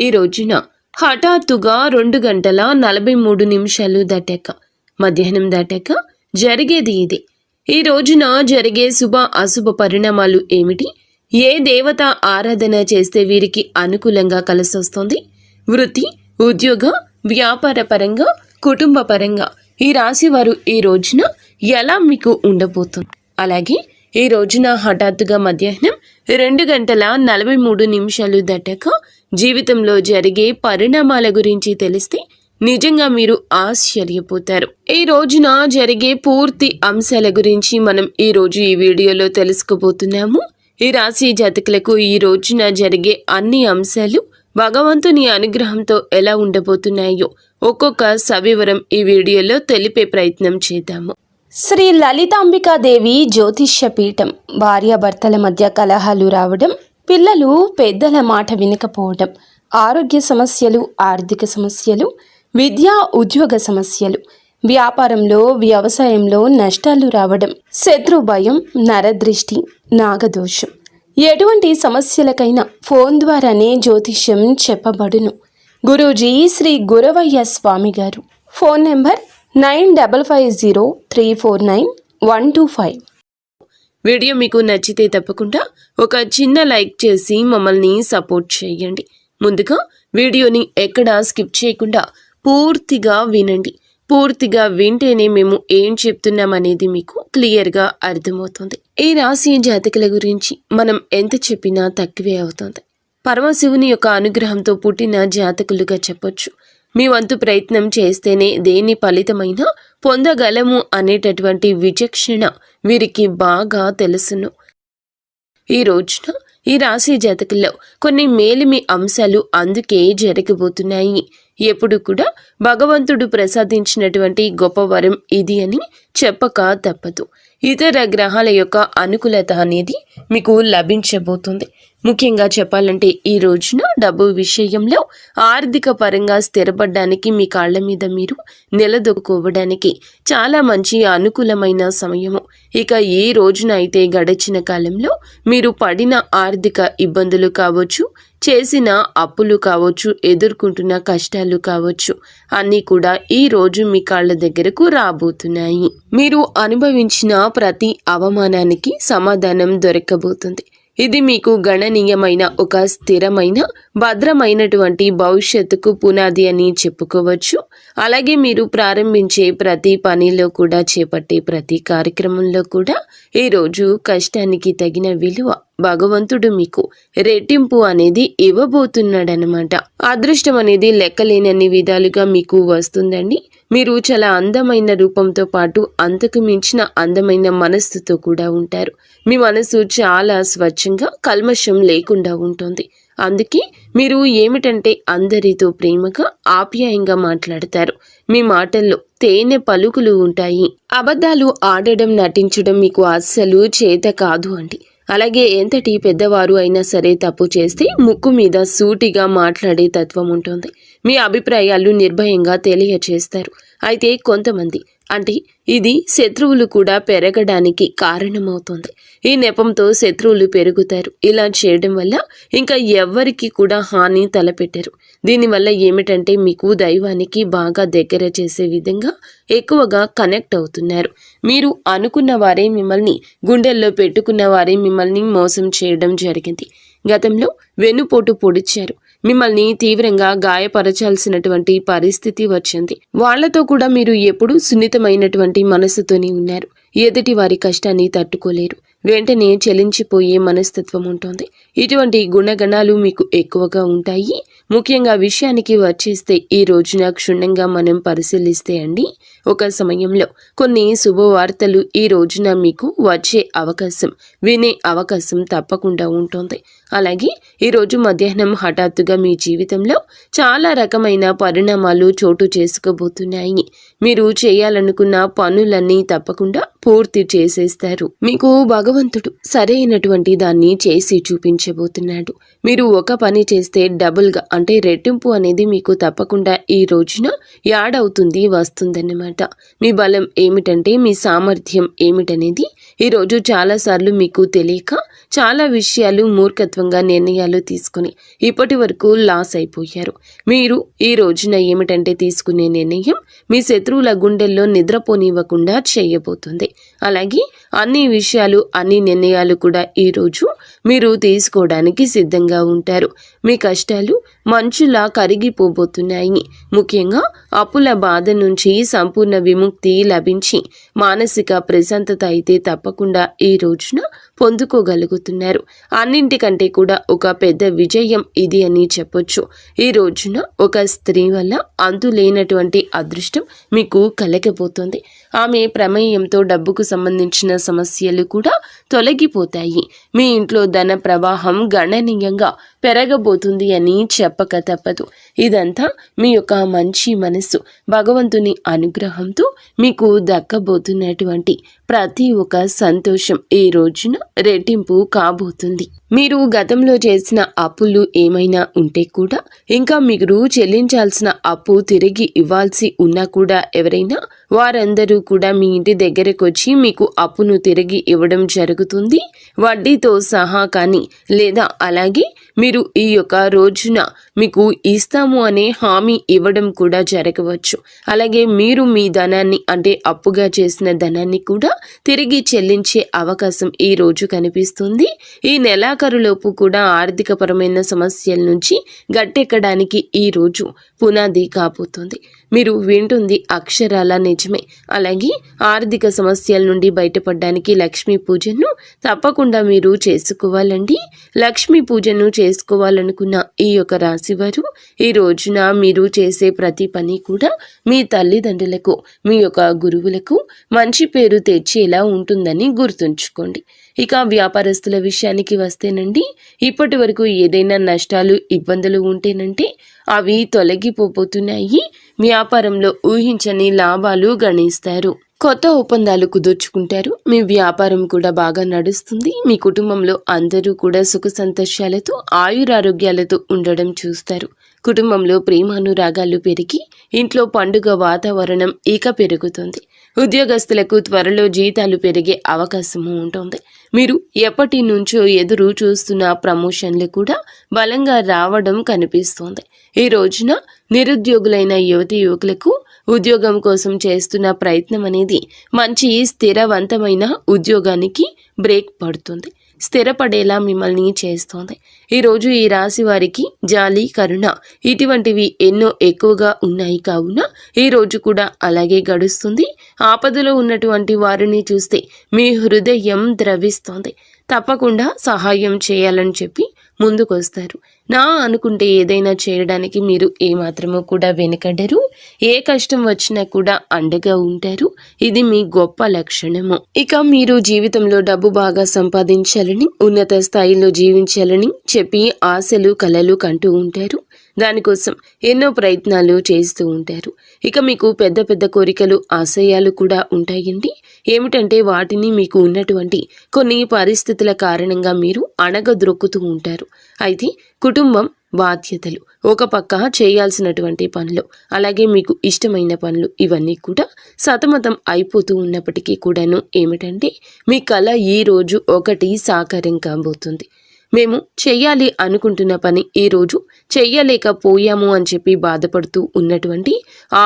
ఈ రోజున హఠాత్తుగా 2 గంటల 43 నిమిషాలు దాటాక మధ్యాహ్నం దాటాక జరిగేది ఇది. ఈ రోజున జరిగే శుభ అశుభ పరిణామాలు ఏమిటి? ఏ దేవత ఆరాధన చేస్తే వీరికి అనుకూలంగా కలిసొస్తుంది? వృత్తి, ఉద్యోగ, వ్యాపార పరంగా, కుటుంబ పరంగా ఈ రాశి వారు ఈ రోజున ఎలా మీకు ఉండబోతుంది? అలాగే ఈ రోజున హఠాత్తుగా మధ్యాహ్నం 2 గంటల 43 నిమిషాలు దాటాక జీవితంలో జరిగే పరిణామాల గురించి తెలిస్తే నిజంగా మీరు ఆశ్చర్యపోతారు. ఈ రోజున జరిగే పూర్తి అంశాల గురించి మనం ఈ రోజు ఈ వీడియోలో తెలుసుకోబోతున్నాము. ఈ రాశి జాతకులకు ఈ రోజున జరిగే అన్ని అంశాలు భగవంతుని అనుగ్రహంతో ఎలా ఉండబోతున్నాయో ఒక్కొక్క సవివరం ఈ వీడియోలో తెలిపే ప్రయత్నం చేద్దాము. శ్రీ లలితాంబికాదేవి జ్యోతిష్య పీఠం. భార్యాభర్తల మధ్య కలహాలు రావడం, పిల్లలు పెద్దల మాట వినకపోవడం, ఆరోగ్య సమస్యలు, ఆర్థిక సమస్యలు, విద్యా ఉద్యోగ సమస్యలు, వ్యాపారంలో వ్యవసాయంలో నష్టాలు రావడం, శత్రు భయం, నరదృష్టి, నాగదోషం, ఎటువంటి సమస్యలకైనా ఫోన్ ద్వారానే జ్యోతిష్యం చెప్పబడును. గురూజీ శ్రీ గురవయ్య స్వామి గారు. Phone number 9550349125. వీడియో మీకు నచ్చితే తప్పకుండా ఒక చిన్న లైక్ చేసి మమ్మల్ని సపోర్ట్ చేయండి. ముందుగా వీడియోని ఎక్కడా స్కిప్ చేయకుండా పూర్తిగా వినండి. పూర్తిగా వింటేనే మేము ఏం చెప్తున్నామనేది మీకు క్లియర్గా అర్థమవుతుంది. ఈ రాశి జాతకుల గురించి మనం ఎంత చెప్పినా తక్కువే అవుతుంది. పరమశివుని యొక్క అనుగ్రహంతో పుట్టిన జాతకులుగా చెప్పొచ్చు. మీ వంతు ప్రయత్నం చేస్తేనే దేని ఫలితమైనా పొందగలము అనేటటువంటి విచక్షణ వీరికి బాగా తెలుసును. ఈ రోజున ఈ రాశి జాతకుల్లో కొన్ని మేలిమి అంశాలు అందుకే జరగబోతున్నాయి. ఎప్పుడు కూడా భగవంతుడు ప్రసాదించినటువంటి గొప్ప వరం ఇది అని చెప్పక తప్పదు. ఇతర గ్రహాల యొక్క అనుకూలత అనేది మీకు లభించబోతుంది. ముఖ్యంగా చెప్పాలంటే ఈ రోజున డబ్బు విషయంలో ఆర్థిక పరంగా స్థిరపడడానికి, మీ కాళ్ల మీద మీరు నిలదొక్కుకోవడానికి చాలా మంచి అనుకూలమైన సమయము. ఇక ఈ రోజున అయితే గడిచిన కాలంలో మీరు పడిన ఆర్థిక ఇబ్బందులు కావచ్చు, చేసిన అప్పులు కావచ్చు, ఎదుర్కొంటున్న కష్టాలు కావచ్చు, అన్నీ కూడా ఈ రోజు మీ కాళ్ళ దగ్గరకు రాబోతున్నాయి. మీరు అనుభవించిన ప్రతి అవమానానికి సమాధానం దొరకబోతుంది. ఇది మీకు గణనీయమైన ఒక స్థిరమైన భద్రమైనటువంటి భవిష్యత్తుకు పునాది అని చెప్పుకోవచ్చు. అలాగే మీరు ప్రారంభించే ప్రతి పనిలో కూడా, చేపట్టే ప్రతి కార్యక్రమంలో కూడా ఈరోజు కష్టానికి తగిన విలువ భగవంతుడు మీకు రెట్టింపు అనేది ఇవ్వబోతున్నాడనమాట. అదృష్టం అనేది లెక్కలేనన్ని విధాలుగా మీకు వస్తుందండి. మీరు చాలా అందమైన రూపంతో పాటు అంతకు మించిన అందమైన మనస్సుతో కూడా ఉంటారు. మీ మనసు చాలా స్వచ్ఛంగా, కల్మషం లేకుండా ఉంటుంది. అందుకే మీరు ఏమిటంటే అందరితో ప్రేమగా, ఆప్యాయంగా మాట్లాడతారు. మీ మాటల్లో తేనె పలుకులు ఉంటాయి. అబద్ధాలు ఆడడం, నటించడం మీకు అస్సలు చేత కాదు అండి. అలాగే ఎంతటి పెద్దవారు అయినా సరే తప్పు చేస్తే ముక్కు మీద సూటిగా మాట్లాడే తత్వం ఉంటుంది. మీ అభిప్రాయాలు నిర్భయంగా తెలియచేస్తారు. అయితే కొంతమంది, అంటే ఇది శత్రువులు కూడా పెరగడానికి కారణమవుతుంది. ఈ నెపంతో శత్రువులు పెరుగుతారు. ఇలా చేయడం వల్ల ఇంకా ఎవ్వరికి కూడా హాని తలపెట్టరు. దీనివల్ల ఏమిటంటే మీకు దైవానికి బాగా దగ్గర చేసే విధంగా ఎక్కువగా కనెక్ట్ అవుతున్నారు. మీరు అనుకున్న వారే మిమ్మల్ని, గుండెల్లో పెట్టుకున్న వారే మిమ్మల్ని మోసం చేయడం జరిగింది. గతంలో వెన్నుపోటు పొడిచారు. మిమ్మల్ని తీవ్రంగా గాయపరచాల్సినటువంటి పరిస్థితి వచ్చింది. వాళ్లతో కూడా మీరు ఎప్పుడూ సున్నితమైనటువంటి మనసుతోనే ఉన్నారు. ఎదుటి వారి కష్టాన్ని తట్టుకోలేరు. వెంటనే చలించిపోయే మనస్తత్వం ఉంటుంది. ఇటువంటి గుణగణాలు మీకు ఎక్కువగా ఉంటాయి. ముఖ్యంగా విషయానికి వచ్చేస్తే ఈ రోజున క్షుణ్ణంగా మనం పరిశీలిస్తే అండి, ఒక సమయంలో కొన్ని శుభవార్తలు ఈ రోజున మీకు వచ్చే అవకాశం, వినే అవకాశం తప్పకుండా ఉంటుంది. అలాగే ఈరోజు మధ్యాహ్నం హఠాత్తుగా మీ జీవితంలో చాలా రకమైన పరిణామాలు చోటు చేసుకోబోతున్నాయి. మీరు చేయాలనుకున్న పనులన్నీ తప్పకుండా పూర్తి చేసేస్తారు. మీకు భగవంతుడు సరైనటువంటి దాన్ని చేసి చూపించబోతున్నాడు. మీరు ఒక పని చేస్తే డబుల్గా, అంటే రెట్టింపు అనేది మీకు తప్పకుండా ఈ రోజున యాడ్ అవుతుంది, వస్తుందన్నమాట. మీ బలం ఏమిటంటే, మీ సామర్థ్యం ఏమిటనేది ఈరోజు చాలాసార్లు మీకు తెలియక చాలా విషయాలు మూర్ఖత్వంగా నిర్ణయాలు తీసుకుని ఇప్పటి వరకు లాస్ అయిపోయారు. మీరు ఈ రోజున ఏమిటంటే తీసుకునే నిర్ణయం మీ శత్రువుల గుండెల్లో నిద్రపోనివ్వకుండా చేయబోతుంది. అలాగే అన్ని విషయాలు అన్ని నిర్ణయాలు కూడా ఈ రోజు మీరు తీసుకోవడానికి సిద్ధంగా ఉంటారు. మీ కష్టాలు మంచులా కరిగిపోబోతున్నాయి. ముఖ్యంగా అప్పుల బాధ నుంచి సంపూర్ణ విముక్తి లభించి మానసిక ప్రశాంతత అయితే తప్పకుండా ఈ రోజున పొందుకోగలుగుతున్నారు. అన్నింటికంటే కూడా ఒక పెద్ద విజయం ఇది అని చెప్పొచ్చు. ఈ రోజున ఒక స్త్రీ వల్ల అంతులేనటువంటి అదృష్టం మీకు కలగబోతోంది. ఆమె ప్రమేయంతో డబ్బుకు సంబంధించిన సమస్యలు కూడా తొలగిపోతాయి. మీ ఇంట్లో ధన ప్రవాహం గణనీయంగా పెరగబోతుంది అని చెప్పక తప్పదు. ఇదంతా మీ యొక్క మంచి మనస్సు భగవంతుని అనుగ్రహంతో మీకు దక్కబోతున్నటువంటి ప్రతి ఒక్క సంతోషం ఈ రోజున రెట్టింపు కాబోతుంది. మీరు గతంలో చేసిన అప్పులు ఏమైనా ఉంటే కూడా ఇంకా మీరు చెల్లించాల్సిన అప్పు తిరిగి ఇవ్వాల్సి ఉన్నా కూడా ఎవరైనా వారందరూ కూడా మీ ఇంటి దగ్గరకు వచ్చి మీకు అప్పును తిరిగి ఇవ్వడం జరుగుతుంది, వడ్డీతో సహా. కానీ లేదా అలాగే మీరు ఈ యొక్క రోజున మీకు ఇస్తాము అనే హామీ ఇవ్వడం కూడా జరగవచ్చు. అలాగే మీరు మీ ధనాన్ని అంటే అప్పుగా చేసిన ధనాన్ని కూడా తిరిగి చెల్లించే అవకాశం ఈ రోజు కనిపిస్తుంది. ఈ నెలాఖరులోపు కూడా ఆర్థికపరమైన సమస్యల నుంచి గట్టెక్కడానికి ఈ రోజు పునాది కాబోతుంది. మీరు వింటుంది అక్షరాల నిజమే. అలాగే ఆర్థిక సమస్యల నుండి బయటపడడానికి లక్ష్మీ పూజను తప్పకుండా మీరు చేసుకోవాలండి. లక్ష్మీ పూజను చేసుకోవాలనుకున్న ఈ యొక్క రాశి వారు ఈ రోజున మీరు చేసే ప్రతి పని కూడా మీ తల్లిదండ్రులకు మీ యొక్క గురువులకు మంచి పేరు తెచ్చేలా ఉంటుందని గుర్తుంచుకోండి. ఇక వ్యాపారస్తుల విషయానికి వస్తేనండి, ఇప్పటి వరకు ఏదైనా నష్టాలు ఇబ్బందులు ఉంటేనంటే అవి తొలగిపోతున్నాయి. వ్యాపారంలో ఊహించని లాభాలు గణిస్తారు. కొత్త ఒప్పందాలు కుదుర్చుకుంటారు. మీ వ్యాపారం కూడా బాగా నడుస్తుంది. మీ కుటుంబంలో అందరూ కూడా సుఖ సంతోషాలతో ఆయురారోగ్యాలతో ఉండడం చూస్తారు. కుటుంబంలో ప్రేమానురాగాలు పెరిగి ఇంట్లో పండుగ వాతావరణం ఇక పెరుగుతుంది. ఉద్యోగస్తులకు త్వరలో జీతాలు పెరిగే అవకాశము ఉంటుంది. మీరు ఎప్పటి నుంచో ఎదురు చూస్తున్న ప్రమోషన్లు కూడా బలంగా రావడం కనిపిస్తోంది. ఈ రోజున నిరుద్యోగులైన యువతి యువకులకు ఉద్యోగం కోసం చేస్తున్న ప్రయత్నం అనేది మంచి స్థిరవంతమైన ఉద్యోగానికి బ్రేక్ పడుతుంది, స్థిరపడేలా మిమ్మల్ని చేస్తోంది. ఈరోజు ఈ రాశి వారికి జాలి, కరుణ ఇటువంటివి ఎన్నో ఎక్కువగా ఉన్నాయి. కావున ఈ రోజు కూడా అలాగే గడుస్తుంది. ఆపదలో ఉన్నటువంటి వారిని చూస్తే మీ హృదయం ద్రవిస్తోంది. తప్పకుండా సహాయం చేయాలని చెప్పి ముందుకొస్తారు. నా అనుకుంటే ఏదైనా చేయడానికి మీరు ఏమాత్రమూ కూడా వెనకడరు. ఏ కష్టం వచ్చినా కూడా అండగా ఉంటారు. ఇది మీ గొప్ప లక్షణము. ఇక మీరు జీవితంలో డబ్బు బాగా సంపాదించాలని, ఉన్నత స్థాయిలో జీవించాలని చెప్పి ఆశలు కలలు కంటూ ఉంటారు. దానికోసం ఎన్నో ప్రయత్నాలు చేస్తూ ఉంటారు. ఇక మీకు పెద్ద పెద్ద కోరికలు, ఆశయాలు కూడా ఉంటాయండి. ఏమిటంటే వాటిని మీకు ఉన్నటువంటి కొన్ని పరిస్థితుల కారణంగా మీరు అణగద్రొక్కుతూ ఉంటారు. అయితే కుటుంబం, బాధ్యతలు, ఒక పక్క చేయాల్సినటువంటి పనులు, అలాగే మీకు ఇష్టమైన పనులు ఇవన్నీ కూడా సతమతం అయిపోతూ ఉన్నప్పటికీ కూడాను ఏమిటంటే మీ కళ ఈ రోజు ఒకటి సాకారం కాబోతుంది. మేము చెయ్యాలి అనుకుంటున్న పని ఈరోజు చెయ్యలేకపోయాము అని చెప్పి బాధపడుతూ ఉన్నటువంటి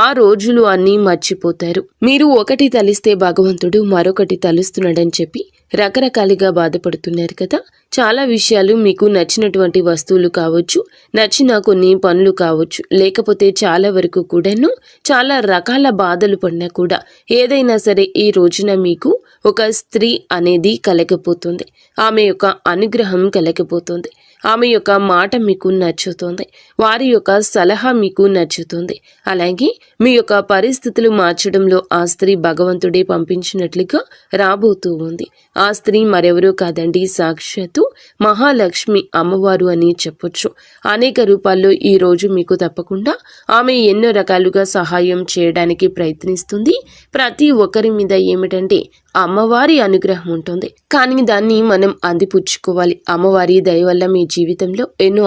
ఆ రోజులు అన్నీ మర్చిపోతారు. మీరు ఒకటి తలిస్తే భగవంతుడు మరొకటి తలుస్తున్నాడని చెప్పి రకరకాలుగా బాధపడుతున్నారు కదా. చాలా విషయాలు మీకు నచ్చినటువంటి వస్తువులు కావచ్చు, నచ్చిన కొన్ని పనులు కావచ్చు, లేకపోతే చాలా వరకు కూడాను చాలా రకాల బాధలు పడినా కూడా ఏదైనా సరే ఈ రోజున మీకు ఒక స్త్రీ అనేది కలగపోతుంది. ఆమె యొక్క అనుగ్రహం కలగపోతుంది. ఆమె యొక్క మాట మీకు నచ్చుతుంది. వారి యొక్క సలహా మీకు నచ్చుతుంది. అలాగే మీ యొక్క పరిస్థితులు మార్చడంలో ఆ స్త్రీ భగవంతుడే పంపించినట్లుగా రాబోతూ ఉంది. ఆ స్త్రీ మరెవరూ కాదండి, సాక్షాత్తు మహాలక్ష్మి అమ్మవారు అని చెప్పొచ్చు. అనేక రూపాల్లో ఈ రోజు మీకు తప్పకుండా ఆమె ఎన్నో రకాలుగా సహాయం చేయడానికి ప్రయత్నిస్తుంది. ప్రతి ఒక్కరి మీద ఏమిటంటే అమ్మవారి అనుగ్రహం ఉంటుంది. కానీ దాన్ని మనం అందిపుచ్చుకోవాలి. అమ్మవారి దయ వల్ల మీ జీవితంలో ఎన్నో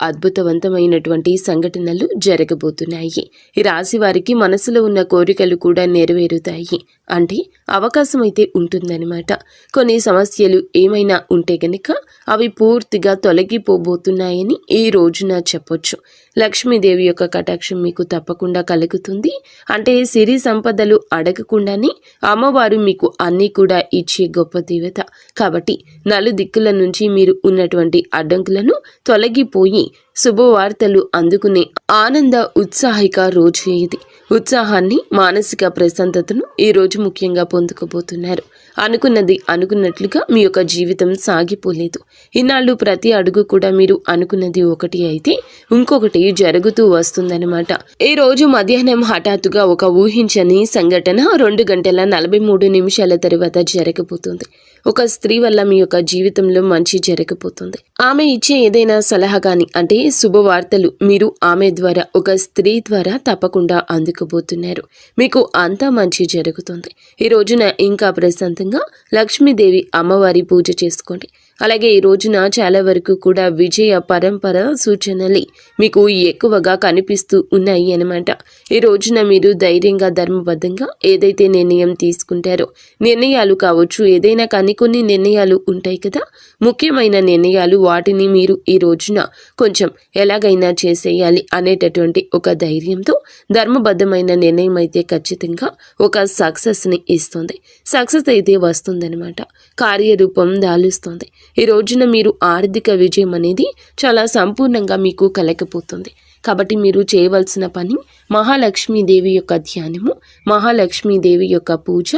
అద్భుతవంతమైనటువంటి సంఘటనలు జరగబోతున్నాయి. ఈ రాశి వారికి మనసులో ఉన్న కోరికలు కూడా నెరవేరుతాయి. అంటే అవకాశం అయితే ఉంటుందన్నమాట. కొన్ని సమస్యలు ఏమైనా ఉంటే గనక అవి పూర్తిగా తొలగిపోబోతున్నాయని ఈ రోజున చెప్పొచ్చు. లక్ష్మీదేవి యొక్క కటాక్షం మీకు తప్పకుండా కలుగుతుంది. అంటే సిరి సంపదలు అడగకుండానే అమ్మవారు మీకు అన్నీ కూడా ఇచ్చే గొప్ప దేవత. కాబట్టి నలుదిక్కుల నుంచి మీరు ఉన్నటువంటి అడ్డంకులను తొలగిపోయి శుభవార్తలు అందుకునే ఆనంద ఉత్సాహిక రోజు ఇది. ఉత్సాహాన్ని, మానసిక ప్రశాంతతను ఈ రోజు ముఖ్యంగా పొందుకోబోతున్నారు. అనుకున్నది అనుకున్నట్లుగా మీ యొక్క జీవితం సాగిపోలేదు. ఇన్నాళ్ళు ప్రతి అడుగు కూడా మీరు అనుకున్నది ఒకటి అయితే ఇంకొకటి జరుగుతూ వస్తుందన్నమాట. ఈ రోజు మధ్యాహ్నం హఠాత్తుగా ఒక ఊహించని సంఘటన 2:43 తర్వాత జరగబోతుంది. ఒక స్త్రీ వల్ల మీ యొక్క జీవితంలో మంచి జరగబోతుంది. ఆమె ఇచ్చే ఏదైనా సలహా కానీ, అంటే శుభవార్తలు మీరు ఆమె ద్వారా, ఒక స్త్రీ ద్వారా తప్పకుండా అందుకోబోతున్నారు. మీకు అంతా మంచి జరుగుతుంది. ఈ రోజున ఇంకా ప్రశాంతంగా లక్ష్మీదేవి అమ్మవారి పూజ చేసుకోండి. అలాగే ఈ రోజున చాలా వరకు కూడా విజయ పరంపర సూచనలు మీకు ఎక్కువగా కనిపిస్తూ ఉన్నాయి అన్నమాట. ఈ రోజున మీరు ధైర్యంగా, ధర్మబద్ధంగా ఏదైతే నిర్ణయం తీసుకుంటారో, నిర్ణయాలు కావచ్చు, ఏదైనా కానీ కొన్ని నిర్ణయాలు ఉంటాయి కదా, ముఖ్యమైన నిర్ణయాలు, వాటిని మీరు ఈ రోజున కొంచెం ఎలాగైనా చేసేయాలి అనేటటువంటి ఒక ధైర్యంతో ధర్మబద్ధమైన నిర్ణయం అయితే ఖచ్చితంగా ఒక సక్సెస్ని ఇస్తుంది. సక్సెస్ అయితే వస్తుందన్నమాట. కార్యరూపం దాలుస్తుంది. ఈ రోజున మీరు ఆర్థిక విజయం అనేది చాలా సంపూర్ణంగా మీకు కలగబోతుంది. కాబట్టి మీరు చేయవలసిన పని మహాలక్ష్మీదేవి యొక్క ధ్యానము, మహాలక్ష్మీదేవి యొక్క పూజ,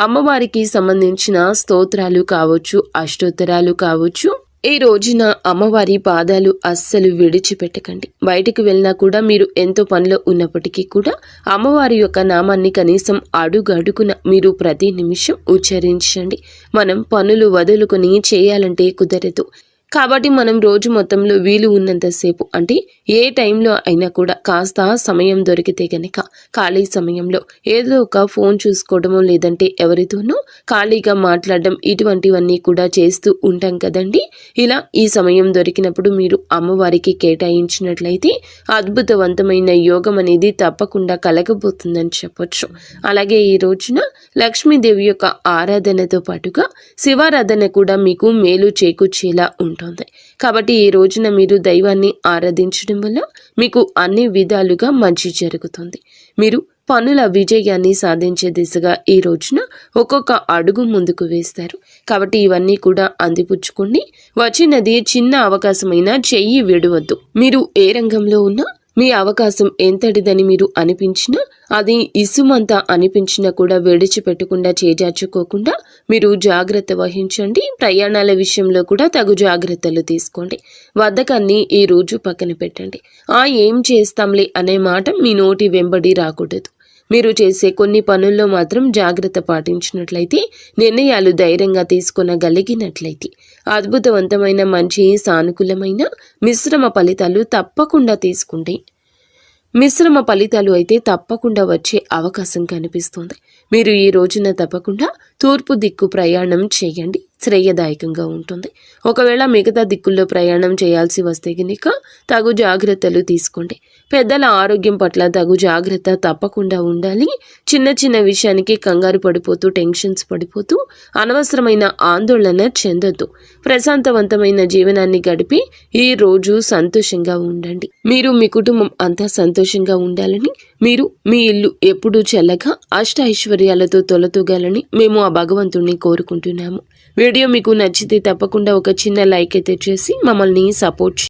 అమ్మవారికి సంబంధించిన స్తోత్రాలు కావచ్చు, అష్టోత్తరాలు కావచ్చు. ఈ రోజున అమ్మవారి పాదాలు అస్సలు విడిచిపెట్టకండి. బయటికి వెళ్ళినా కూడా మీరు ఎంతో పనిలో ఉన్నప్పటికీ కూడా అమ్మవారి యొక్క నామాన్ని కనీసం అడుగడుగున మీరు ప్రతి నిమిషం ఉచ్చరించండి. మనం పనులు వదులుకొని చేయాలంటే కుదరదు. కాబట్టి మనం రోజు మొత్తంలో వీలు ఉన్నంతసేపు, అంటే ఏ టైంలో అయినా కూడా కాస్త సమయం దొరికితే గనక ఖాళీ సమయంలో ఏదో ఒక ఫోన్ చూసుకోవడమో, లేదంటే ఎవరితోనో ఖాళీగా మాట్లాడడం, ఇటువంటివన్నీ కూడా చేస్తూ ఉంటాం కదండి. ఇలా ఈ సమయం దొరికినప్పుడు మీరు అమ్మవారికి కేటాయించినట్లయితే అద్భుతవంతమైన యోగం అనేది తప్పకుండా కలగబోతుందని చెప్పొచ్చు. అలాగే ఈ రోజున లక్ష్మీదేవి యొక్క ఆరాధనతో పాటుగా శివారాధన కూడా మీకు మేలు చేకూర్చేలా ఉంటుంది. కాబట్టి ఈ రోజున మీరు దైవాన్ని ఆరాధించడం వల్ల మీకు అన్ని విధాలుగా మంచి జరుగుతుంది. మీరు పనుల విజయాన్ని సాధించే దిశగా ఈ రోజున ఒక్కొక్క అడుగు ముందుకు వేస్తారు. కాబట్టి ఇవన్నీ కూడా అందిపుచ్చుకోండి. వచ్చినది చిన్న అవకాశమైనా చెయ్యి విడవద్దు. మీరు ఏ రంగంలో ఉన్నా మీ అవకాశం ఎంతటిదని మీరు అనిపించినా, అది ఇసుమంతా అనిపించినా కూడా విడిచిపెట్టకుండా, చేజార్చుకోకుండా మీరు జాగ్రత్త వహించండి. ప్రయాణాల విషయంలో కూడా తగు జాగ్రత్తలు తీసుకోండి. బద్ధకాన్ని ఈ రోజు పక్కన పెట్టండి. ఏం చేస్తాంలే అనే మాట మీ నోటి వెంబడి రాకూడదు. మీరు చేసే కొన్ని పనుల్లో మాత్రం జాగ్రత్త పాటించినట్లయితే, నిర్ణయాలు ధైర్యంగా తీసుకొనగలిగినట్లయితే అద్భుతవంతమైన, మంచి, సానుకూలమైన మిశ్రమ ఫలితాలు తప్పకుండా తీసుకుంటే, మిశ్రమ ఫలితాలు అయితే తప్పకుండా వచ్చే అవకాశం కనిపిస్తుంది. మీరు ఈ రోజున తప్పకుండా తూర్పు దిక్కు ప్రయాణం చేయండి. శ్రేయదాయకంగా ఉంటుంది. ఒకవేళ మిగతా దిక్కుల్లో ప్రయాణం చేయాల్సి వస్తే కనుక తగు జాగ్రత్తలు తీసుకోండి. పెద్దల ఆరోగ్యం పట్ల తగు జాగ్రత్త తప్పకుండా ఉండాలి. చిన్న చిన్న విషయానికి కంగారు పడిపోతూ, టెన్షన్స్ పడిపోతూ అనవసరమైన ఆందోళన చెందొద్దు. ప్రశాంతవంతమైన జీవనాన్ని గడిపి ఈ రోజు సంతోషంగా ఉండండి. మీరు, మీ కుటుంబం అంతా సంతోషంగా ఉండాలని, మీరు మీ ఇల్లు ఎప్పుడూ చల్లగా అష్ట ఐశ్వర్యాలతో తొలతూగాలని మేము ఆ భగవంతుణ్ణి కోరుకుంటున్నాము. వీడియో మీకు నచ్చితే తప్పకుండా ఒక చిన్న లైక్ అయితే చేసి మమ్మల్ని సపోర్ట్